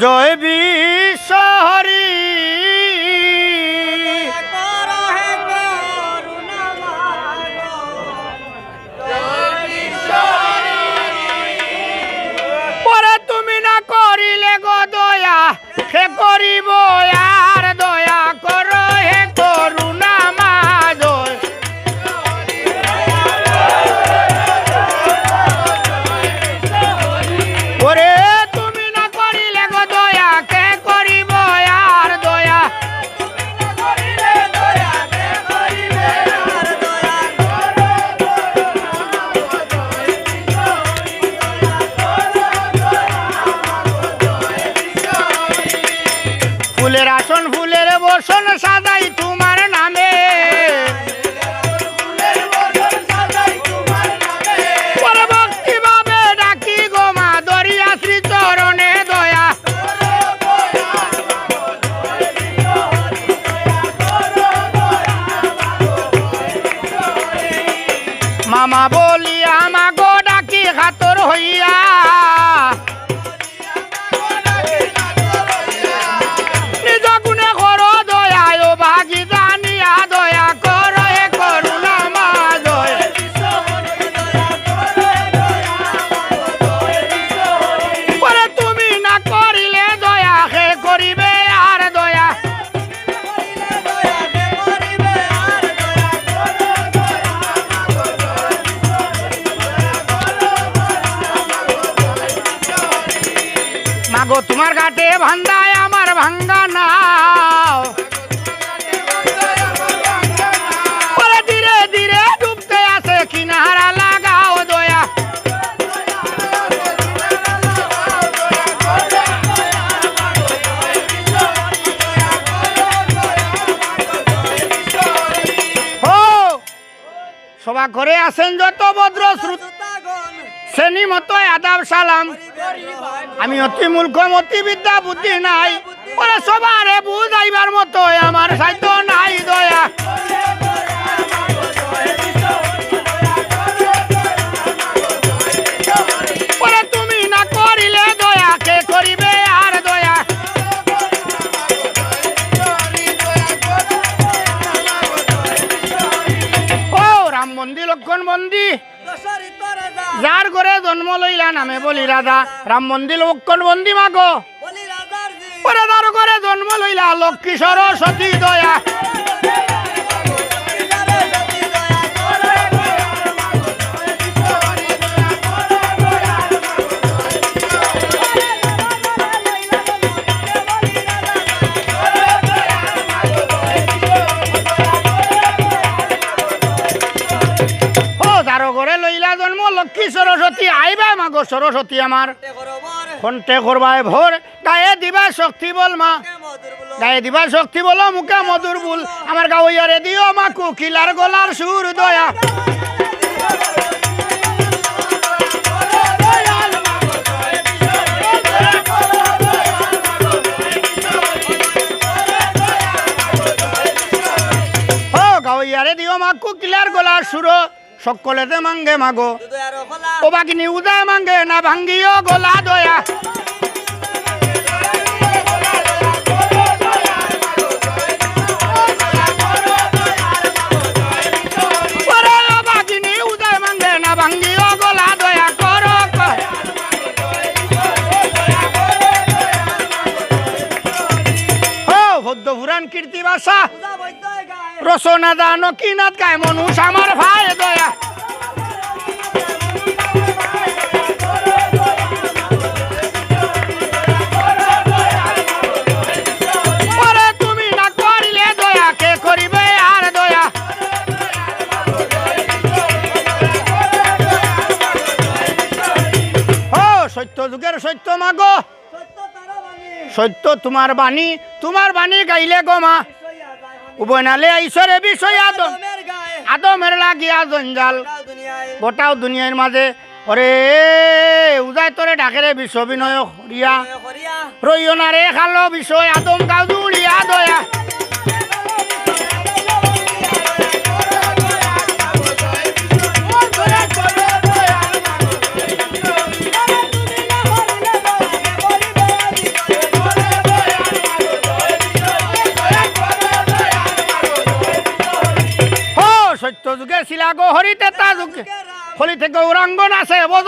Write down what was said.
জয় বিশ্বহরি পরে তুমি না করিলে গো দয়া সে করিব আর দয়া করো হে করুণা মাধব ওরে তুমি না করিলে গো দয়া কে করিব আর দয়া ফুলের আসন ফুলের বসন সাজাই তোমার নামে পরবর্তী ভাবে ডাকি গো মা দরিয়া শ্রী চরণে দয়া মামা বলিয়া মাগো ডাকি খাতর হইয়া নিজ গুণে করো দয়া ও ভাগি জানিয়া দয়া করো হে করুণা মাধব পরে তুমি না করিলে দয়া হে করিবে আর দয়া মাগো তোমার ঘাটে ভান্ডায় আমার ভাঙ্গা নাও পরে ধীরে ধীরে ডুবতে আসে কিনারা লাগাও দয়া ও সভা করে আসেন যত ভদ্র শ্রুত শ্রেণী মতো আদাব সালাম আমি অতি মূর্খ অতি বিদ্যা বুদ্ধি নাই পরে সবারে বুঝাইবার মতো আমার সাধ্য নাই দয়া পরে তুমি না করিলে দয়া কে করিবে আর দয়া ও রাম মন্দির লক্ষণ মন্দির যার ঘরে জন্ম লইলা নামে বলি রাজা রাম মন্দির লক্ষণ বন্দি মাগো পরে তার ঘরে জন্ম লইলা লক্ষ্মী সরস্বতী দয়া ঘরে লইলা জন্ম লক্ষ্মী সরস্বতী আইবা মাগো সরস্বতী আমার কণ্ঠে করবায় ভোর গায়ে দিবা শক্তি বল মা গায়ে দিবা শক্তি বলো মুখে মধুর বুল আমার গাওয়ারে দিও মা কুকিলার গলার সুর দয়া ও গাওয়ারে দিও মা কুকিলার গলার সুর সকলেতে মাঙ্গে মাগো ও বাগিনী উদয় মাঙ্গে না ভাঙ্গিও গোলা দয়া বাগিনী উদয় মাঙ্গে না ভাঙ্গিও গোলা দয়া করো ও ভদ্র পুরাণ কীর্তি ভাষা রসনা দান কিনাত গায় মনুষ আমার ভাই দয়া পরে তুমি না করিলে দয়া কে করিবে আর দয়া ও সত্য যুগের সত্য মাগো সত্য তোমার বাণী গাইলে গো মা উবনালে ঈশ্বরে বিষয় আদমের লাগিয়া জঞ্জাল গোটাও দুনিয়ার মাঝে ওরে উদয় তোরে ডাকেরে বিশ্ব বিনয় রিয়া রইও না রে খালো বিষয় আদম গাও জুড়িয়া দয়া আসিলা গো হরিতে তা যুগে হলি থেকে গৌরাঙ্গন আছে বজ